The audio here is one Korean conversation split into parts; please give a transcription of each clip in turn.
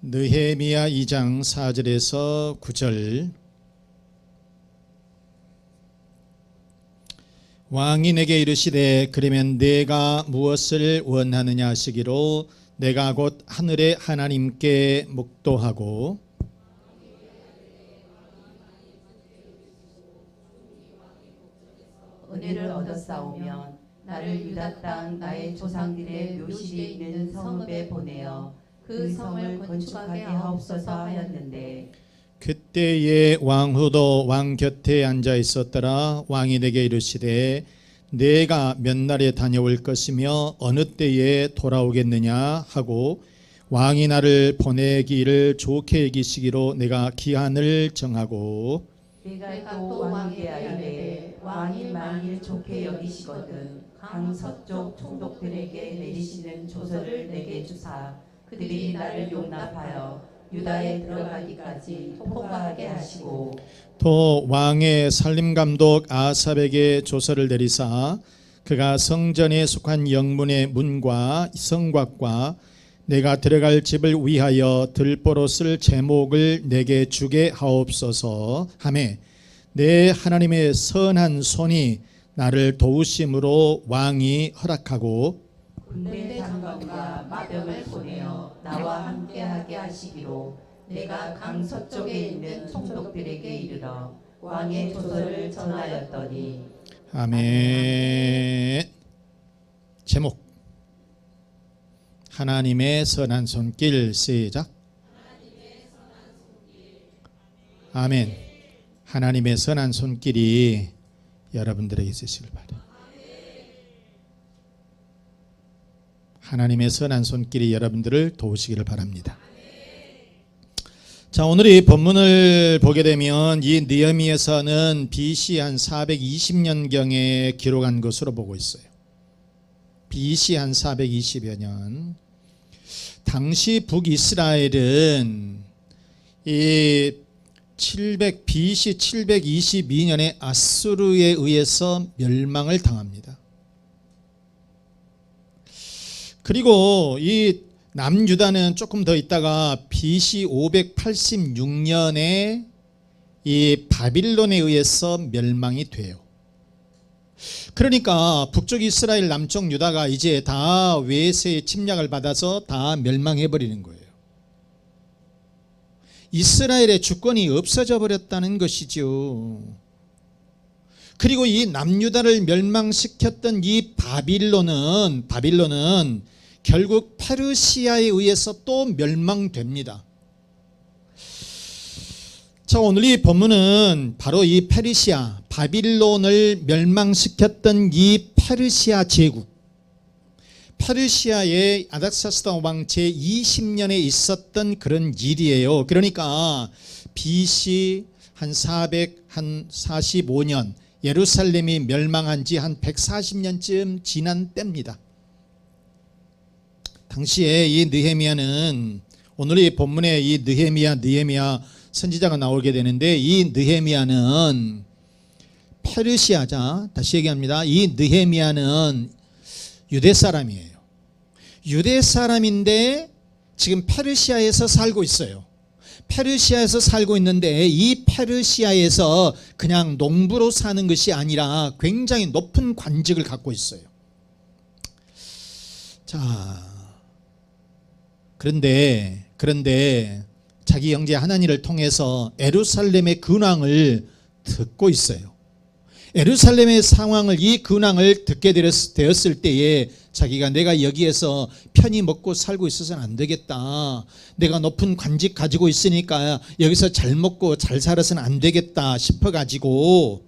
느헤미야 2장 4절에서 9절. 왕이 내게 이르시되 그러면 내가 무엇을 원하느냐 하시기로 내가 곧 하늘의 하나님께 묵도하고 은혜를 얻었사오면 나를 유다 땅 나의 조상들의 묘실에 있는 성읍에 보내어 그 성을 건축하게 하옵소서 하였는데, 그때에 왕후도 왕 곁에 앉아 있었더라. 왕이 내게 이르시되 내가 몇 날에 다녀올 것이며 어느 때에 돌아오겠느냐 하고 왕이 나를 보내기를 좋게 여기시기로 내가 기한을 정하고 내가 또 왕에게 아뢰되 왕이 만일 좋게 여기시거든 강 서쪽 총독들에게 내리시는 조서를 내게 주사 그들이 나를 용납하여 유다에 들어가기까지 통과하게 하시고, 또 왕의 살림감독 아삽에게 조서를 내리사 그가 성전에 속한 영문의 문과 성곽과 내가 들어갈 집을 위하여 들보로 쓸 제목을 내게 주게 하옵소서 하매 내 하나님의 선한 손이 나를 도우심으로 왕이 허락하고 군대 장관과 마병을 보내어 나와 함께하게 하시기로 내가 강 서쪽에 있는 총독들에게 이르러 왕의 조서를 전하였더니. 아멘. 제목 하나님의 선한 손길. 시작. 아멘. 하나님의 선한 손길이 여러분들에게 있으시길 바랍니다. 하나님의 선한 손길이 여러분들을 도우시기를 바랍니다. 자, 오늘 이 본문을 보게 되면 이 느헤미야서는 BC 한 420년경에 기록한 것으로 보고 있어요. BC 한 420여 년. 당시 북이스라엘은 이 BC 722년에 아수르에 의해서 멸망을 당합니다. 그리고 이 남유다는 조금 더 있다가 BC 586년에 이 바빌론에 의해서 멸망이 돼요. 그러니까 북쪽 이스라엘, 남쪽 유다가 이제 다 외세의 침략을 받아서 다 멸망해 버리는 거예요. 이스라엘의 주권이 없어져 버렸다는 것이죠. 그리고 이 남유다를 멸망시켰던 이 바빌론은 결국 페르시아에 의해서 또 멸망됩니다. 자, 오늘 이 본문은 바로 이 페르시아, 바빌론을 멸망시켰던 이 페르시아 제국, 페르시아의 아닥사스다 왕 제20년에 있었던 그런 일이에요. 그러니까 BC 한 445년 예루살렘이 멸망한 지 한 140년쯤 지난 때입니다. 당시에 이 느헤미야는 오늘 이 본문에 이 느헤미야 선지자가 나오게 되는데 이 느헤미야는 페르시아자, 다시 얘기합니다. 이 느헤미야는 유대 사람이에요. 유대 사람인데 지금 페르시아에서 살고 있어요. 페르시아에서 살고 있는데 이 페르시아에서 그냥 농부로 사는 것이 아니라 굉장히 높은 관직을 갖고 있어요. 자, 그런데 자기 형제 하나니를 통해서 예루살렘의 근황을 듣고 있어요. 예루살렘의 상황을, 이 근황을 듣게 되었을 때에 자기가 내가 여기에서 편히 먹고 살고 있어서는 안 되겠다. 내가 높은 관직 가지고 있으니까 여기서 잘 먹고 잘 살아서는 안 되겠다 싶어가지고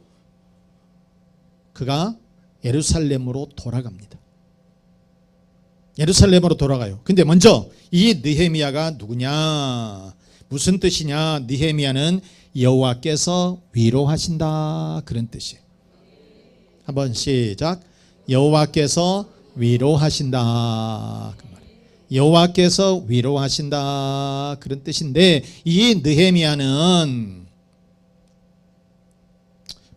그가 예루살렘으로 돌아갑니다. 예루살렘으로 돌아가요. 근데 먼저 이 느헤미야가 누구냐, 무슨 뜻이냐? 느헤미야는 여호와께서 위로하신다, 그런 뜻이에요. 한번 시작. 여호와께서 위로하신다, 그 말이에요. 여호와께서 위로하신다, 그런 뜻인데 이 느헤미야는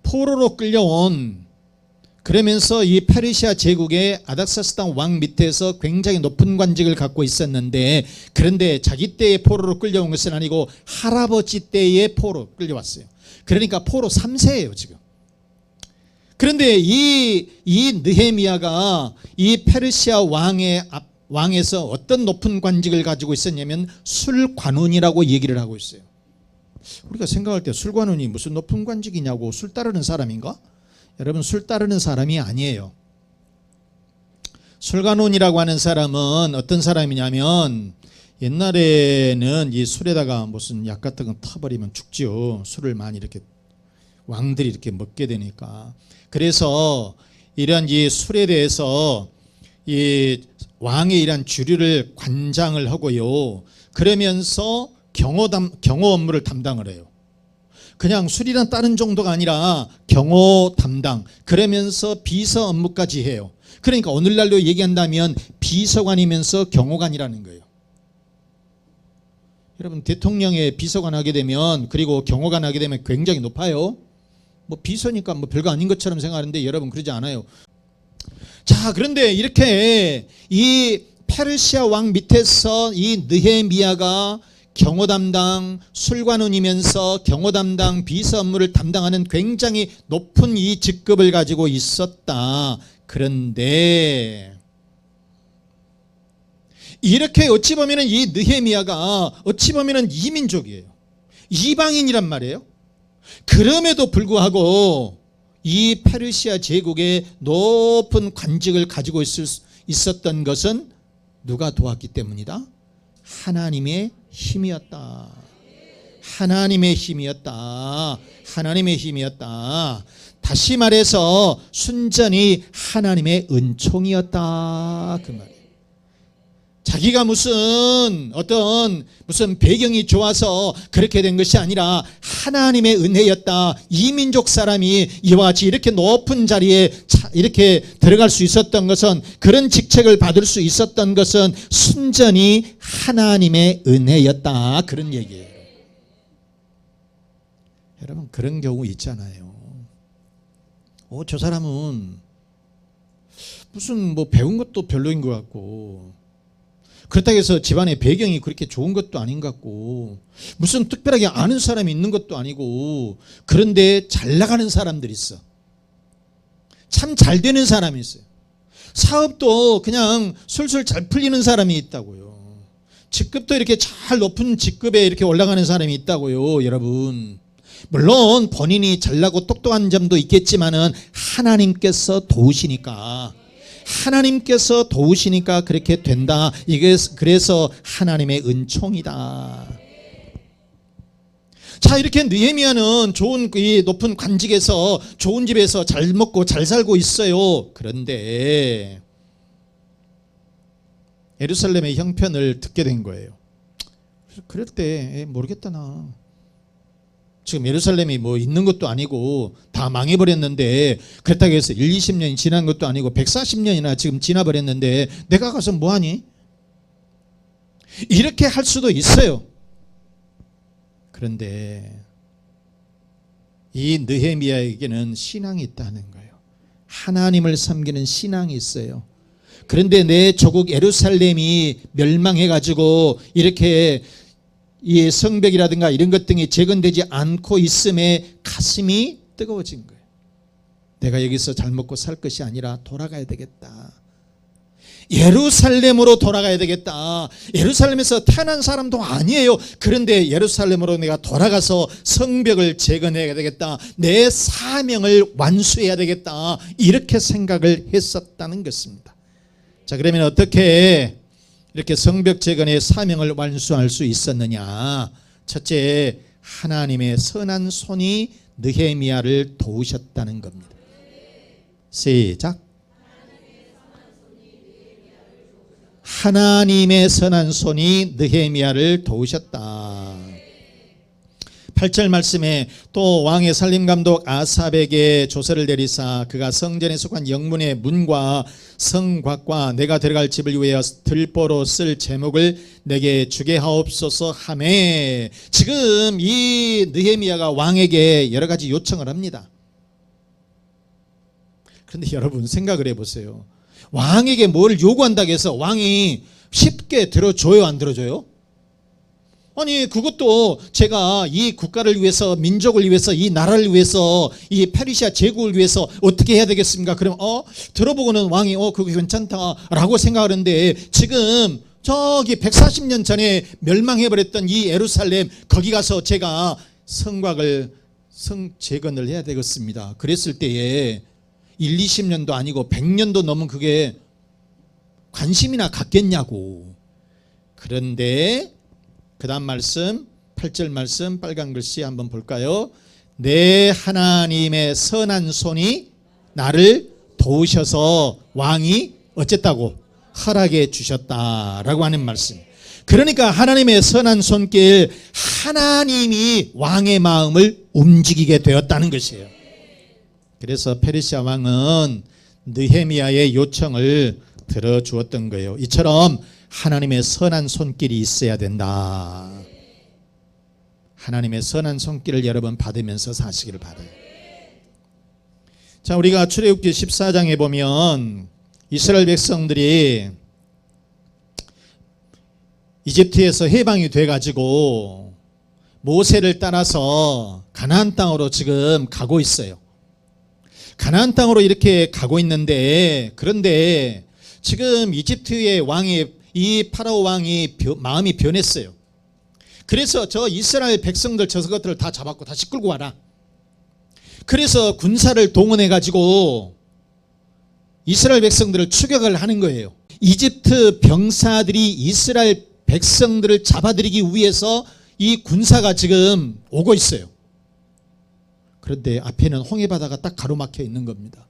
포로로 끌려온 그러면서 이 페르시아 제국의 아닥사스단 왕 밑에서 굉장히 높은 관직을 갖고 있었는데, 그런데 자기 때의 포로로 끌려온 것은 아니고 할아버지 때의 포로 끌려왔어요. 그러니까 포로 3세예요 지금. 그런데 이 느헤미야가 이 페르시아 왕에서 어떤 높은 관직을 가지고 있었냐면 술관원이라고 얘기를 하고 있어요. 우리가 생각할 때 술관원이 무슨 높은 관직이냐고, 술 따르는 사람인가? 여러분, 술 따르는 사람이 아니에요. 술관원이라고 하는 사람은 어떤 사람이냐면, 옛날에는 이 술에다가 무슨 약 같은 거 타버리면 죽지요. 술을 많이 이렇게 왕들이 이렇게 먹게 되니까. 그래서 이런 이 술에 대해서 이 왕의 이런 주류를 관장을 하고요. 그러면서 경호 업무를 담당을 해요. 그냥 술이란 다른 정도가 아니라 경호 담당, 그러면서 비서 업무까지 해요. 그러니까 오늘날로 얘기한다면 비서관이면서 경호관이라는 거예요. 여러분, 대통령의 비서관 하게 되면, 그리고 경호관 하게 되면 굉장히 높아요. 뭐 비서니까 뭐 별거 아닌 것처럼 생각하는데 여러분, 그러지 않아요. 자, 그런데 이렇게 이 페르시아 왕 밑에서 이 느헤미야가 경호 담당, 술관원이면서 경호 담당, 비서 업무를 담당하는 굉장히 높은 이 직급을 가지고 있었다. 그런데 이렇게 어찌 보면 이 느헤미야가 어찌 보면 이민족이에요. 이방인이란 말이에요. 그럼에도 불구하고 이 페르시아 제국의 높은 관직을 가지고 있었던 것은 누가 도왔기 때문이다? 하나님의 힘이었다. 하나님의 힘이었다. 하나님의 힘이었다. 다시 말해서 순전히 하나님의 은총이었다, 그 말이에요. 자기가 무슨 배경이 좋아서 그렇게 된 것이 아니라 하나님의 은혜였다. 이민족 사람이 이와 같이 이렇게 높은 자리에 이렇게 들어갈 수 있었던 것은, 그런 직책을 받을 수 있었던 것은 순전히 하나님의 은혜였다, 그런 얘기예요. 여러분, 그런 경우 있잖아요. 저 사람은 무슨 뭐 배운 것도 별로인 것 같고, 그렇다고 해서 집안의 배경이 그렇게 좋은 것도 아닌 것 같고, 무슨 특별하게 아는 사람이 있는 것도 아니고, 그런데 잘 나가는 사람들이 있어. 참 잘 되는 사람이 있어요. 사업도 그냥 술술 잘 풀리는 사람이 있다고요. 직급도 이렇게 잘 높은 직급에 이렇게 올라가는 사람이 있다고요, 여러분. 물론 본인이 잘나고 똑똑한 점도 있겠지만은 하나님께서 도우시니까 그렇게 된다. 이게 그래서 하나님의 은총이다. 자, 이렇게 느헤미야는 좋은 이 높은 관직에서 좋은 집에서 잘 먹고 잘 살고 있어요. 그런데 예루살렘의 형편을 듣게 된 거예요. 그럴 때 모르겠다, 나 지금 예루살렘이 뭐 있는 것도 아니고 다 망해버렸는데, 그렇다고 해서 20년이 지난 것도 아니고 140년이나 지금 지나버렸는데 내가 가서 뭐하니? 이렇게 할 수도 있어요. 그런데 이 느헤미야에게는 신앙이 있다는 거예요. 하나님을 섬기는 신앙이 있어요. 그런데 내 조국 예루살렘이 멸망해가지고 이렇게 이 성벽이라든가 이런 것 등이 재건되지 않고 있음에 가슴이 뜨거워진 거예요. 내가 여기서 잘 먹고 살 것이 아니라 돌아가야 되겠다. 예루살렘으로 돌아가야 되겠다. 예루살렘에서 태어난 사람도 아니에요. 그런데 예루살렘으로 내가 돌아가서 성벽을 재건해야 되겠다. 내 사명을 완수해야 되겠다. 이렇게 생각을 했었다는 것입니다. 자, 그러면 어떻게 이렇게 성벽 재건의 사명을 완수할 수 있었느냐? 첫째, 하나님의 선한 손이 느헤미야를 도우셨다는 겁니다. 시작. 하나님의 선한 손이 느헤미야를 도우셨다. 8절 말씀에 또 왕의 살림감독 아삽에게 조서를 내리사 그가 성전에 속한 영문의 문과 성곽과 내가 들어갈 집을 위하여 들보로 쓸 제목을 내게 주게 하옵소서 하매, 지금 이 느헤미야가 왕에게 여러 가지 요청을 합니다. 그런데 여러분 생각을 해보세요. 왕에게 뭘 요구한다고 해서 왕이 쉽게 들어줘요, 안 들어줘요? 아니 그것도 제가 이 국가를 위해서, 민족을 위해서, 이 나라를 위해서, 이 페르시아 제국을 위해서 어떻게 해야 되겠습니까? 그럼 들어보고는 왕이 그거 괜찮다라고 생각하는데, 지금 저기 140년 전에 멸망해버렸던 이 예루살렘, 거기 가서 제가 성 재건을 해야 되겠습니다. 그랬을 때에 1, 20년도 아니고 100년도 넘은 그게 관심이나 갖겠냐고. 그런데 그 다음 말씀, 8절 말씀 빨간 글씨 한번 볼까요? 내 하나님의 선한 손이 나를 도우셔서 왕이 어쨌다고? 허락해 주셨다라고 하는 말씀. 그러니까 하나님의 선한 손길, 하나님이 왕의 마음을 움직이게 되었다는 것이에요. 그래서 페르시아 왕은 느헤미야의 요청을 들어주었던 거예요. 이처럼 하나님의 선한 손길이 있어야 된다. 하나님의 선한 손길을 여러분 받으면서 사시기를 바라요. 자, 우리가 출애굽기 14장에 보면 이스라엘 백성들이 이집트에서 해방이 돼가지고 모세를 따라서 가나안 땅으로 지금 가고 있어요. 가나안 땅으로 이렇게 가고 있는데, 그런데 지금 이집트의 왕이, 이 파라오 왕이 마음이 변했어요. 그래서 저 이스라엘 백성들 저것들을 다 잡았고 다시 끌고 와라. 그래서 군사를 동원해 가지고 이스라엘 백성들을 추격을 하는 거예요. 이집트 병사들이 이스라엘 백성들을 잡아들이기 위해서 이 군사가 지금 오고 있어요. 그런데 앞에는 홍해바다가 딱 가로막혀 있는 겁니다.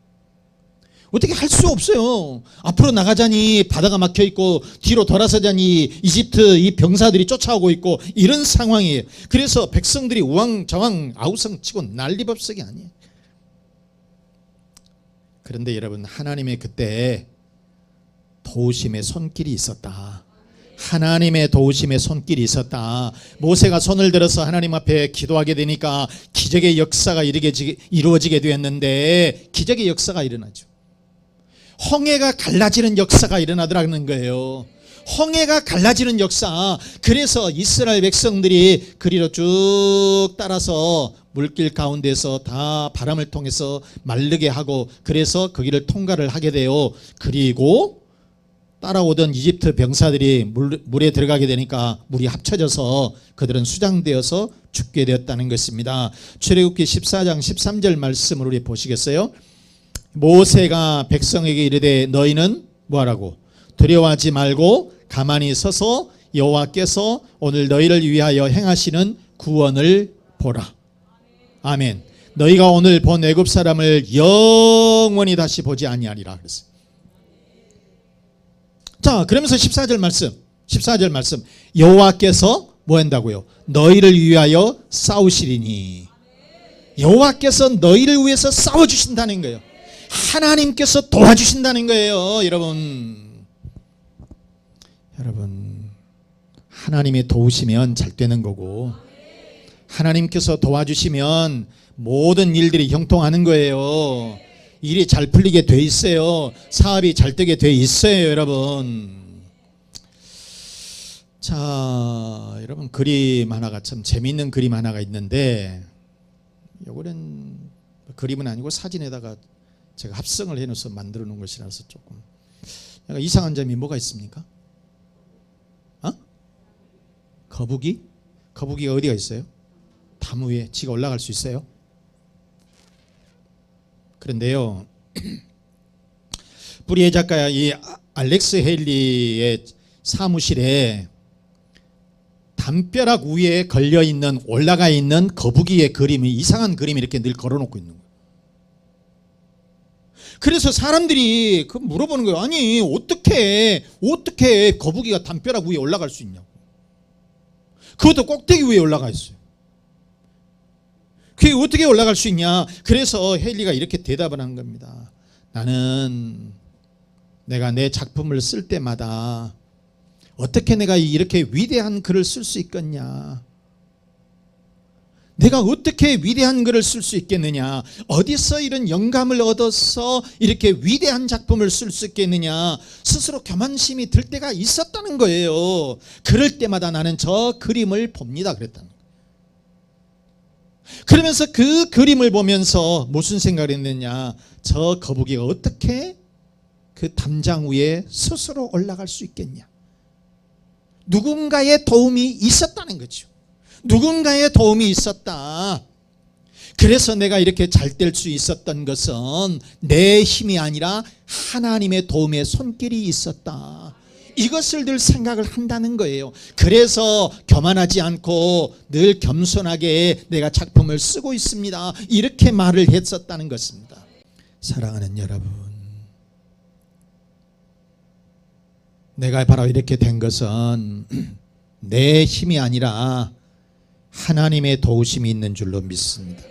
어떻게 할 수 없어요. 앞으로 나가자니 바다가 막혀 있고, 뒤로 돌아서자니 이집트 이 병사들이 쫓아오고 있고, 이런 상황이에요. 그래서 백성들이 우왕좌왕 아우성치고 난리법석이 아니에요. 그런데 여러분, 하나님의 그때 도우심의 손길이 있었다. 하나님의 도우심의 손길이 있었다. 모세가 손을 들어서 하나님 앞에 기도하게 되니까 기적의 역사가 이루어지게 되었는데, 기적의 역사가 일어나죠. 홍해가 갈라지는 역사가 일어나더라는 거예요. 홍해가 갈라지는 역사. 그래서 이스라엘 백성들이 그리로 쭉 따라서 물길 가운데서 다 바람을 통해서 마르게 하고, 그래서 거기를 통과를 하게 돼요. 그리고 따라오던 이집트 병사들이 물에 들어가게 되니까 물이 합쳐져서 그들은 수장되어서 죽게 되었다는 것입니다. 출애굽기 14장 13절 말씀을 우리 보시겠어요? 모세가 백성에게 이르되 너희는 뭐하라고? 두려워하지 말고 가만히 서서 여호와께서 오늘 너희를 위하여 행하시는 구원을 보라. 아멘. 너희가 오늘 본 애굽 사람을 영원히 다시 보지 아니하리라 그랬어요. 자, 그러면서 14절 말씀 여호와께서 뭐 한다고요? 너희를 위하여 싸우시리니. 여호와께서 너희를 위해서 싸워주신다는 거예요. 하나님께서 도와주신다는 거예요. 여러분, 하나님이 도우시면 잘 되는 거고, 하나님께서 도와주시면 모든 일들이 형통하는 거예요. 일이 잘 풀리게 돼 있어요. 사업이 잘 되게 돼 있어요. 여러분, 자, 여러분, 그림 하나가 참 재미있는 그림 하나가 있는데, 이거는 그림은 아니고 사진에다가 제가 합성을 해놓아서 만들어 놓은 것이라서 조금 약간 이상한 점이 뭐가 있습니까? 거북이가 어디가 있어요? 나무 위에 지가 올라갈 수 있어요? 그런데요, 뿌리의 작가 이 알렉스 헤일리의 사무실에 담벼락 위에 걸려있는, 올라가 있는 거북이의 그림이, 이상한 그림이 이렇게 늘 걸어놓고 있는 거예요. 그래서 사람들이 물어보는 거예요. 아니 어떻게 거북이가 담벼락 위에 올라갈 수 있냐고. 그것도 꼭대기 위에 올라가 있어요. 그게 어떻게 올라갈 수 있냐. 그래서 헤일리가 이렇게 대답을 한 겁니다. 나는 내가 내 작품을 쓸 때마다 어떻게 내가 이렇게 위대한 글을 쓸 수 있겠냐. 내가 어떻게 위대한 글을 쓸 수 있겠느냐? 어디서 이런 영감을 얻어서 이렇게 위대한 작품을 쓸 수 있겠느냐? 스스로 교만심이 들 때가 있었다는 거예요. 그럴 때마다 나는 저 그림을 봅니다 그랬다는 거예요. 그러면서 그 그림을 보면서 무슨 생각을 했느냐? 저 거북이가 어떻게 그 담장 위에 스스로 올라갈 수 있겠냐? 누군가의 도움이 있었다는 거죠. 누군가의 도움이 있었다. 그래서 내가 이렇게 잘 될 수 있었던 것은 내 힘이 아니라 하나님의 도움의 손길이 있었다. 이것을 늘 생각을 한다는 거예요. 그래서 교만하지 않고 늘 겸손하게 내가 작품을 쓰고 있습니다. 이렇게 말을 했었다는 것입니다. 사랑하는 여러분, 내가 바로 이렇게 된 것은 내 힘이 아니라 하나님의 도우심이 있는 줄로 믿습니다.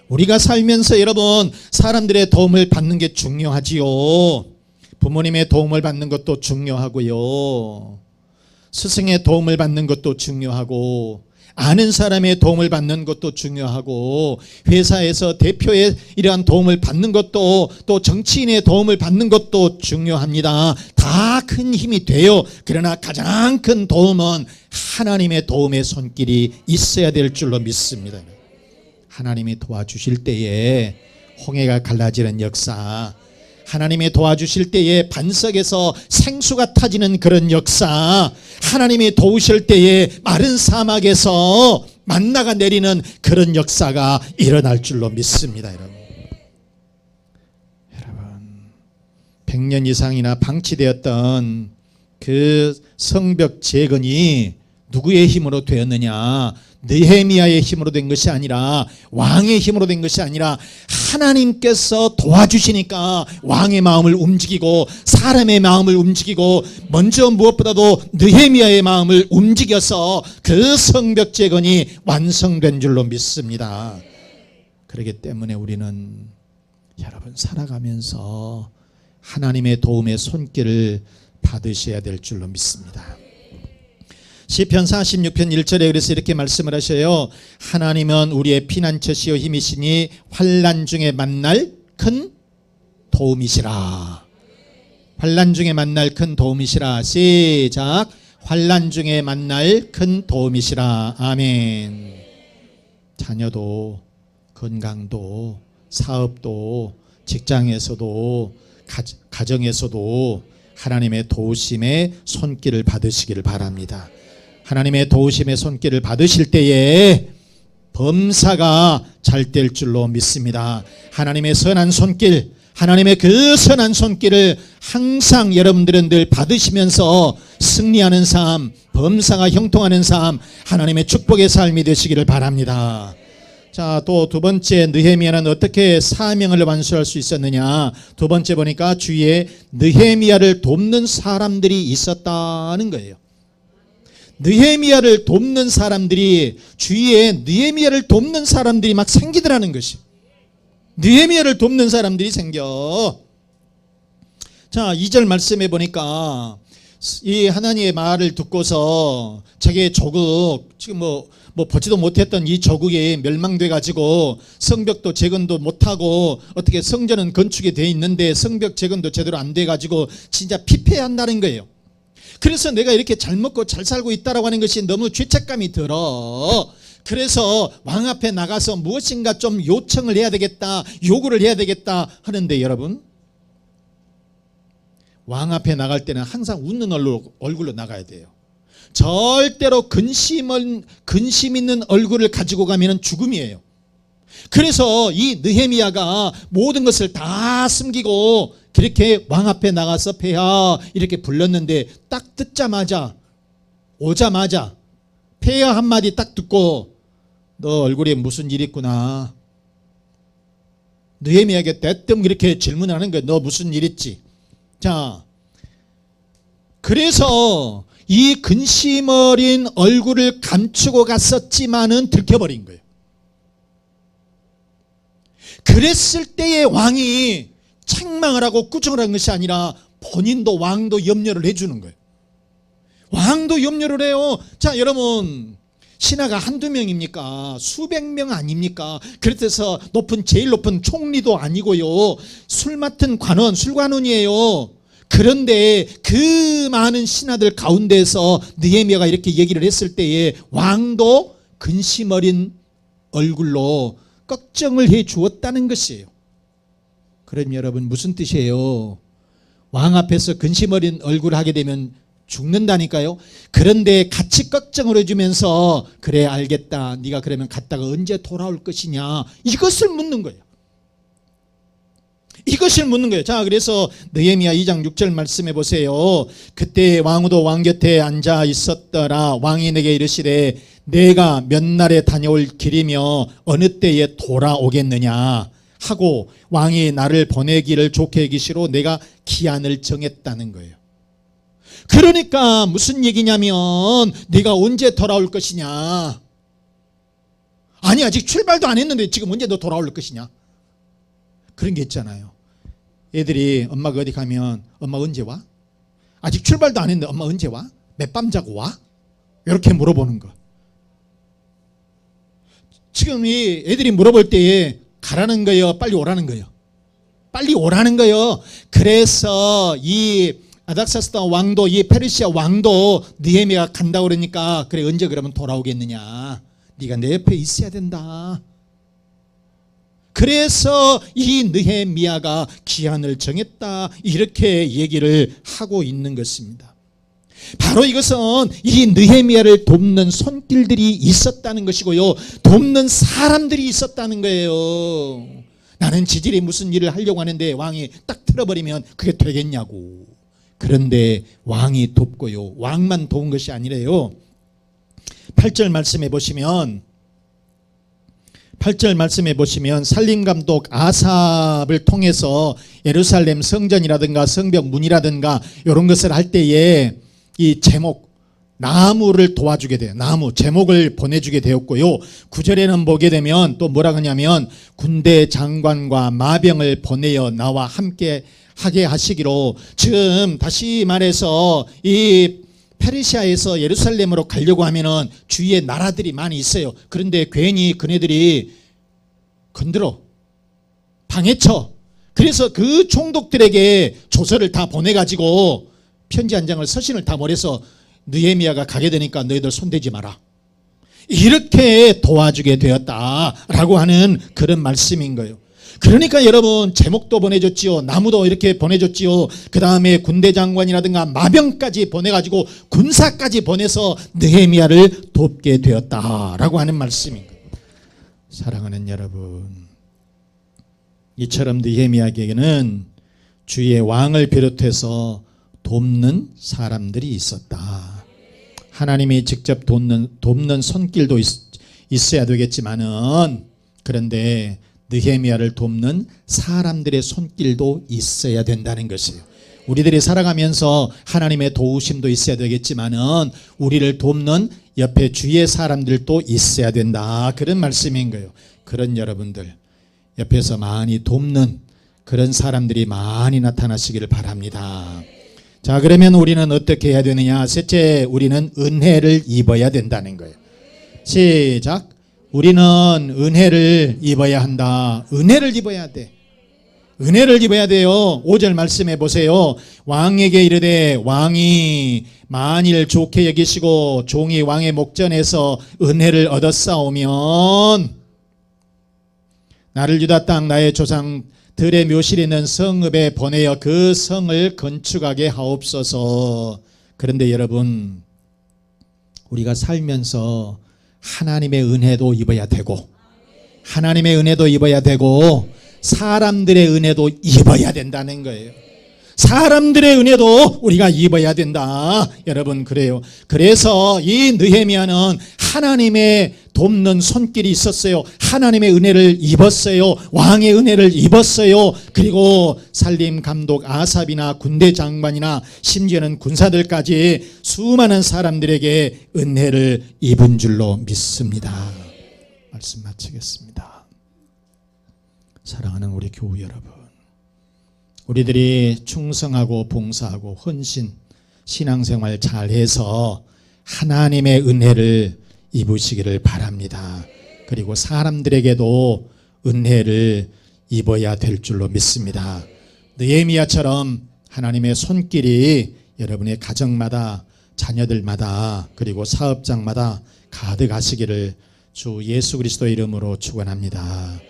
우리가 살면서 여러분 사람들의 도움을 받는 게 중요하지요. 부모님의 도움을 받는 것도 중요하고요. 스승의 도움을 받는 것도 중요하고, 아는 사람의 도움을 받는 것도 중요하고, 회사에서 대표의 이러한 도움을 받는 것도, 또 정치인의 도움을 받는 것도 중요합니다. 다 큰 힘이 돼요. 그러나 가장 큰 도움은 하나님의 도움의 손길이 있어야 될 줄로 믿습니다. 하나님이 도와주실 때에 홍해가 갈라지는 역사, 하나님이 도와주실 때에 반석에서 생수가 타지는 그런 역사, 하나님이 도우실 때에 마른 사막에서 만나가 내리는 그런 역사가 일어날 줄로 믿습니다. 여러분 100년 이상이나 방치되었던 그 성벽 재건이 누구의 힘으로 되었느냐? 느헤미야의 힘으로 된 것이 아니라, 왕의 힘으로 된 것이 아니라 하나님께서 도와주시니까 왕의 마음을 움직이고 사람의 마음을 움직이고, 먼저 무엇보다도 느헤미야의 마음을 움직여서 그 성벽 재건이 완성된 줄로 믿습니다. 그렇기 때문에 우리는 여러분 살아가면서 하나님의 도움의 손길을 받으셔야 될 줄로 믿습니다. 시편 46편 1절에 그래서 이렇게 말씀을 하셔요. 하나님은 우리의 피난처시요 힘이시니 환난 중에 만날 큰 도움이시라. 환난 중에 만날 큰 도움이시라. 시작. 환난 중에 만날 큰 도움이시라. 아멘. 자녀도, 건강도, 사업도, 직장에서도, 가정에서도 하나님의 도우심의 손길을 받으시기를 바랍니다. 하나님의 도우심의 손길을 받으실 때에 범사가 잘 될 줄로 믿습니다. 하나님의 선한 손길, 하나님의 그 선한 손길을 항상 여러분들은 늘 받으시면서 승리하는 삶, 범사가 형통하는 삶, 하나님의 축복의 삶이 되시기를 바랍니다. 자, 또 두 번째, 느헤미야는 어떻게 사명을 완수할 수 있었느냐? 두 번째 보니까 주위에 느헤미야를 돕는 사람들이 있었다는 거예요. 느헤미야를 돕는 사람들이, 주위에 느헤미야를 돕는 사람들이 막 생기더라는 것이. 느헤미야를 돕는 사람들이 생겨. 자, 2절 말씀해 보니까 이 하나님의 말을 듣고서 자기의 조국, 지금 뭐 보지도 못했던 이 조국이 멸망돼 가지고 성벽도 재건도 못하고, 어떻게 성전은 건축이 돼 있는데 성벽 재건도 제대로 안 돼 가지고 진짜 피폐한다는 거예요. 그래서 내가 이렇게 잘 먹고 잘 살고 있다라고 하는 것이 너무 죄책감이 들어. 그래서 왕 앞에 나가서 무엇인가 좀 요청을 해야 되겠다, 요구를 해야 되겠다 하는데, 여러분 왕 앞에 나갈 때는 항상 웃는 얼굴로 나가야 돼요. 절대로 근심 있는 얼굴을 가지고 가면 죽음이에요. 그래서 이 느헤미야가 모든 것을 다 숨기고 그렇게 왕 앞에 나가서 폐하 이렇게 불렀는데, 딱 듣자마자, 오자마자 폐하 한마디 딱 듣고 너 얼굴에 무슨 일 있구나. 느헤미야에게 대뜸 이렇게 질문하는 거예요. 너 무슨 일 있지? 자, 그래서 이 근심 어린 얼굴을 감추고 갔었지만은 들켜버린 거예요. 그랬을 때의 왕이 책망을 하고 꾸중을 한 것이 아니라 본인도, 왕도 염려를 해주는 거예요. 왕도 염려를 해요. 자, 여러분, 신하가 한두 명입니까? 수백 명 아닙니까? 그래서 제일 높은 총리도 아니고요. 술 맡은 관원, 술관원이에요. 그런데 그 많은 신하들 가운데서 느헤미야가 이렇게 얘기를 했을 때에 왕도 근심 어린 얼굴로 걱정을 해 주었다는 것이에요. 그럼 여러분 무슨 뜻이에요? 왕 앞에서 근심 어린 얼굴을 하게 되면 죽는다니까요. 그런데 같이 걱정을 해주면서 그래 알겠다, 네가 그러면 갔다가 언제 돌아올 것이냐, 이것을 묻는 거예요. 이것을 묻는 거예요. 자, 그래서 느헤미야 2장 6절 말씀해 보세요. 그때 왕후도 왕 곁에 앉아 있었더라. 왕이 내게 이르시되 내가 몇 날에 다녀올 길이며 어느 때에 돌아오겠느냐 하고 왕이 나를 보내기를 좋게 여기시로 내가 기한을 정했다는 거예요. 그러니까 무슨 얘기냐면 네가 언제 돌아올 것이냐. 아니 아직 출발도 안 했는데 지금 언제 너 돌아올 것이냐. 그런 게 있잖아요. 애들이 엄마가 어디 가면 엄마 언제 와? 아직 출발도 안 했는데 엄마 언제 와? 몇 밤 자고 와? 이렇게 물어보는 거. 지금 이 애들이 물어볼 때에 가라는 거예요, 빨리 오라는 거예요? 빨리 오라는 거예요. 그래서 이 아닥사스다 왕도, 이 페르시아 왕도 느헤미야가 간다고 그러니까 그래 언제 그러면 돌아오겠느냐, 네가 내 옆에 있어야 된다. 그래서 이 느헤미야가 기한을 정했다, 이렇게 얘기를 하고 있는 것입니다. 바로 이것은 이 느헤미야를 돕는 손길들이 있었다는 것이고요, 돕는 사람들이 있었다는 거예요. 나는 지질이 무슨 일을 하려고 하는데 왕이 딱 틀어버리면 그게 되겠냐고. 그런데 왕이 돕고요, 왕만 도운 것이 아니래요. 8절 말씀해 보시면 살림감독 아삽을 통해서 예루살렘 성전이라든가 성벽 문이라든가 이런 것을 할 때에 이 제목, 나무를 도와주게 돼요. 나무, 제목을 보내주게 되었고요. 9절에는 보게 되면 또 뭐라 하냐면 군대 장관과 마병을 보내어 나와 함께 하게 하시기로. 지금 다시 말해서 이 페르시아에서 예루살렘으로 가려고 하면은 주위에 나라들이 많이 있어요. 그런데 괜히 그네들이 건드려 방해쳐. 그래서 그 총독들에게 조서를 다 보내가지고 편지 한 장을, 서신을 다 보내서 느헤미야가 가게 되니까 너희들 손대지 마라, 이렇게 도와주게 되었다라고 하는 그런 말씀인 거예요. 그러니까 여러분, 제목도 보내줬지요, 나무도 이렇게 보내줬지요, 그 다음에 군대 장관이라든가 마병까지 보내가지고 군사까지 보내서 느헤미야를 돕게 되었다라고 하는 말씀인 거예요. 사랑하는 여러분, 이처럼 느헤미야에게는 주의 왕을 비롯해서 돕는 사람들이 있었다. 하나님이 직접 돕는 손길도 있어야 되겠지만은, 그런데 느헤미야를 돕는 사람들의 손길도 있어야 된다는 것이에요. 우리들이 살아가면서 하나님의 도우심도 있어야 되겠지만은 우리를 돕는 옆에 주위의 사람들도 있어야 된다, 그런 말씀인 거예요. 그런 여러분들 옆에서 많이 돕는 그런 사람들이 많이 나타나시기를 바랍니다. 자, 그러면 우리는 어떻게 해야 되느냐? 셋째, 우리는 은혜를 입어야 된다는 거예요. 시작. 우리는 은혜를 입어야 한다. 은혜를 입어야 돼. 은혜를 입어야 돼요. 5절 말씀해 보세요. 왕에게 이르되 왕이 만일 좋게 여기시고 종이 왕의 목전에서 은혜를 얻었사오면 나를 유다 땅 나의 조상들의 묘실에 있는 성읍에 보내어 그 성을 건축하게 하옵소서. 그런데 여러분, 우리가 살면서 하나님의 은혜도 입어야 되고, 하나님의 은혜도 입어야 되고, 사람들의 은혜도 입어야 된다는 거예요. 사람들의 은혜도 우리가 입어야 된다. 여러분, 그래요. 그래서 이 느헤미야는 하나님의 돕는 손길이 있었어요. 하나님의 은혜를 입었어요. 왕의 은혜를 입었어요. 그리고 살림 감독 아삽이나 군대 장관이나 심지어는 군사들까지 수많은 사람들에게 은혜를 입은 줄로 믿습니다. 말씀 마치겠습니다. 사랑하는 우리 교우 여러분, 우리들이 충성하고 봉사하고 헌신, 신앙생활 잘해서 하나님의 은혜를 입으시기를 바랍니다. 그리고 사람들에게도 은혜를 입어야 될 줄로 믿습니다. 느헤미야처럼 하나님의 손길이 여러분의 가정마다, 자녀들마다, 그리고 사업장마다 가득하시기를 주 예수 그리스도의 이름으로 축원합니다.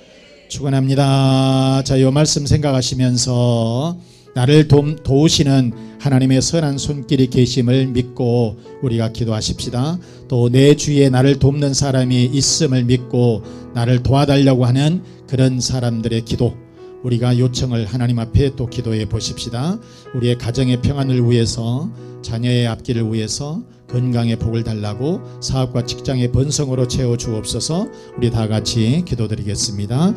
축원합니다. 자, 이 말씀 생각하시면서 나를 도우시는 하나님의 선한 손길이 계심을 믿고 우리가 기도하십시다. 또 내 주위에 나를 돕는 사람이 있음을 믿고 나를 도와달라고 하는 그런 사람들의 기도, 우리가 요청을 하나님 앞에 또 기도해 보십시다. 우리의 가정의 평안을 위해서, 자녀의 앞길을 위해서, 건강의 복을 달라고, 사업과 직장의 번성으로 채워 주옵소서. 우리 다 같이 기도드리겠습니다.